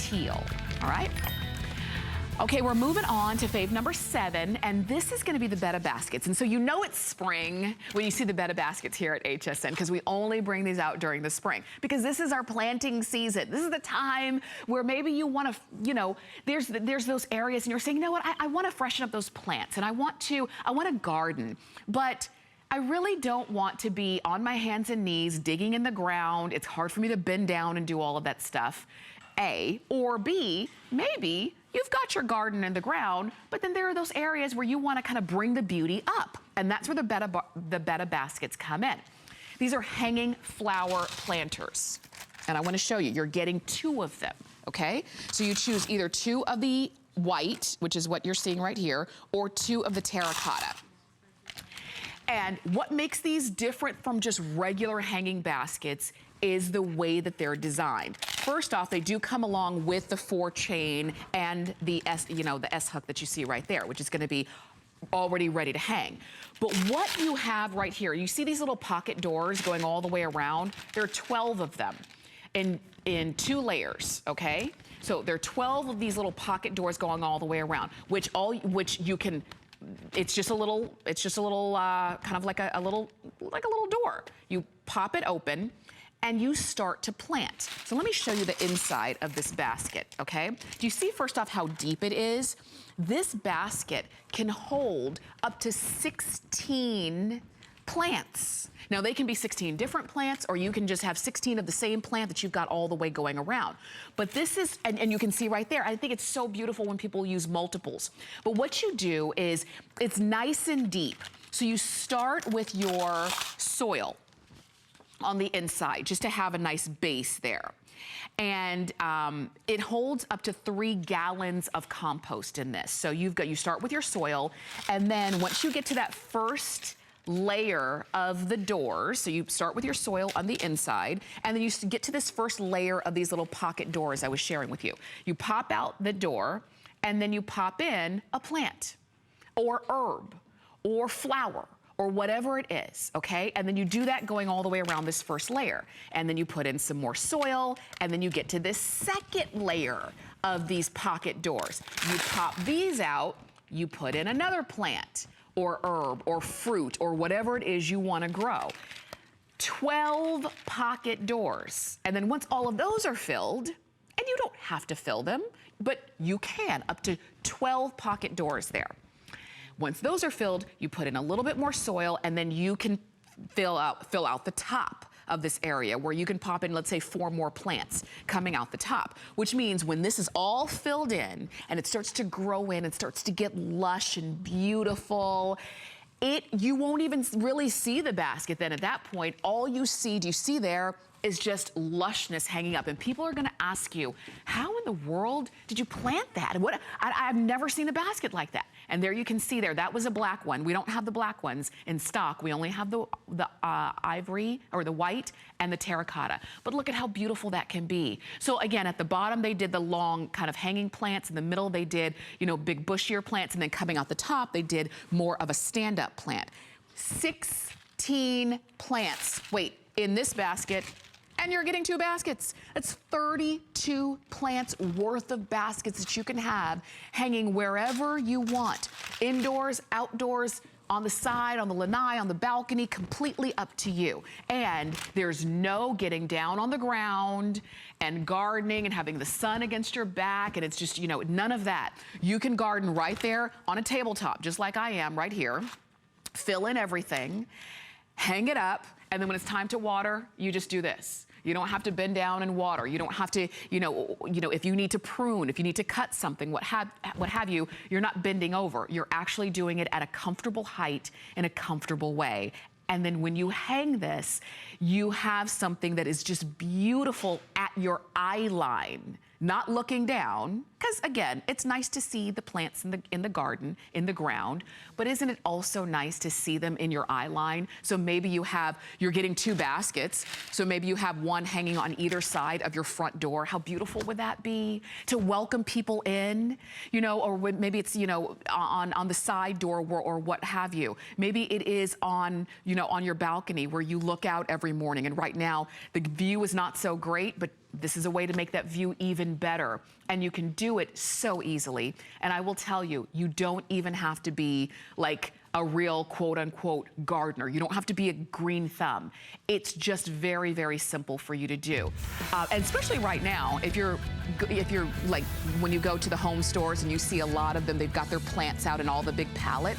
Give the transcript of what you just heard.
teal, all right? Okay, we're moving on to fave number 7, and this is gonna be the Betta baskets. And so you know it's spring when you see the Betta baskets here at HSN, because we only bring these out during the spring, because this is our planting season. This is the time where maybe you wanna, you know, there's those areas and you're saying, you know what, I wanna freshen up those plants, and I want to garden, but I really don't want to be on my hands and knees digging in the ground. It's hard for me to bend down and do all of that stuff. A, or B, maybe you've got your garden in the ground, but then there are those areas where you want to kind of bring the beauty up. And that's where the Betta baskets come in. These are hanging flower planters. And I want to show you, you're getting 2 of them, okay? So you choose either 2 of the white, which is what you're seeing right here, or 2 of the terracotta. And what makes these different from just regular hanging baskets is the way that they're designed. First off, they do come along with the 4 chain and the S, you know, the S hook that you see right there, which is gonna be already ready to hang. But what you have right here, you see these little pocket doors going all the way around? There are 12 of them in 2 layers, okay? So there are 12 of these little pocket doors going all the way around, which you can, it's just a little kind of like a little door. You pop it open and you start to plant. So let me show you the inside of this basket, okay? Do you see first off how deep it is? This basket can hold up to 16 plants. Now they can be 16 different plants, or you can just have 16 of the same plant that you've got all the way going around. But this is, and you can see right there, I think it's so beautiful when people use multiples. But what you do is, it's nice and deep. So you start with your soil on the inside, just to have a nice base there. And it holds up to 3 gallons of compost in this. So you start with your soil, and then once you get to that first layer of the doors, so you start with your soil on the inside, and then you get to this first layer of these little pocket doors I was sharing with you. You pop out the door, and then you pop in a plant, or herb, or flower, or whatever it is, okay? And then you do that going all the way around this first layer. And then you put in some more soil, and then you get to this second layer of these pocket doors. You pop these out, you put in another plant, or herb, or fruit, or whatever it is you wanna grow. 12 pocket doors. And then once all of those are filled, and you don't have to fill them, but you can, up to 12 pocket doors there. Once those are filled, you put in a little bit more soil, and then you can fill out the top of this area, where you can pop in, let's say, 4 more plants coming out the top, which means when this is all filled in and it starts to grow in, it starts to get lush and beautiful, you won't even really see the basket then at that point. All you see, do you see there, is just lushness hanging up. And people are gonna ask you, how in the world did you plant that? I've never seen a basket like that. And there you can see there, that was a black one. We don't have the black ones in stock. We only have the ivory, or the white, and the terracotta. But look at how beautiful that can be. So again, at the bottom, they did the long kind of hanging plants. In the middle, they did, you know, big bushier plants. And then coming out the top, they did more of a stand-up plant. 16 plants, wait, in this basket, and you're getting 2 baskets. That's 32 plants worth of baskets that you can have hanging wherever you want. Indoors, outdoors, on the side, on the lanai, on the balcony, completely up to you. And there's no getting down on the ground and gardening and having the sun against your back, and it's just, you know, none of that. You can garden right there on a tabletop, just like I am right here. Fill in everything, hang it up, and then when it's time to water, you just do this. You don't have to bend down and water. You don't have to, you know, if you need to prune, if you need to cut something, what have you, you're not bending over. You're actually doing it at a comfortable height in a comfortable way. And then when you hang this, you have something that is just beautiful at your eye line, not looking down, because again, it's nice to see the plants in the garden, in the ground, but isn't it also nice to see them in your eye line? So maybe you're getting 2 baskets, so maybe you have one hanging on either side of your front door. How beautiful would that be? To welcome people in, you know, or maybe it's, you know, on the side door or what have you. Maybe it is on, you know, on your balcony where you look out every morning, and right now the view is not so great, but this is a way to make that view even better. And you can do it so easily. And I will tell you, you don't even have to be like a real quote-unquote gardener. You don't have to be a green thumb. It's just very, very simple for you to do. And especially right now, if you're like, when you go to the home stores and you see a lot of them, they've got their plants out in all the big pallets.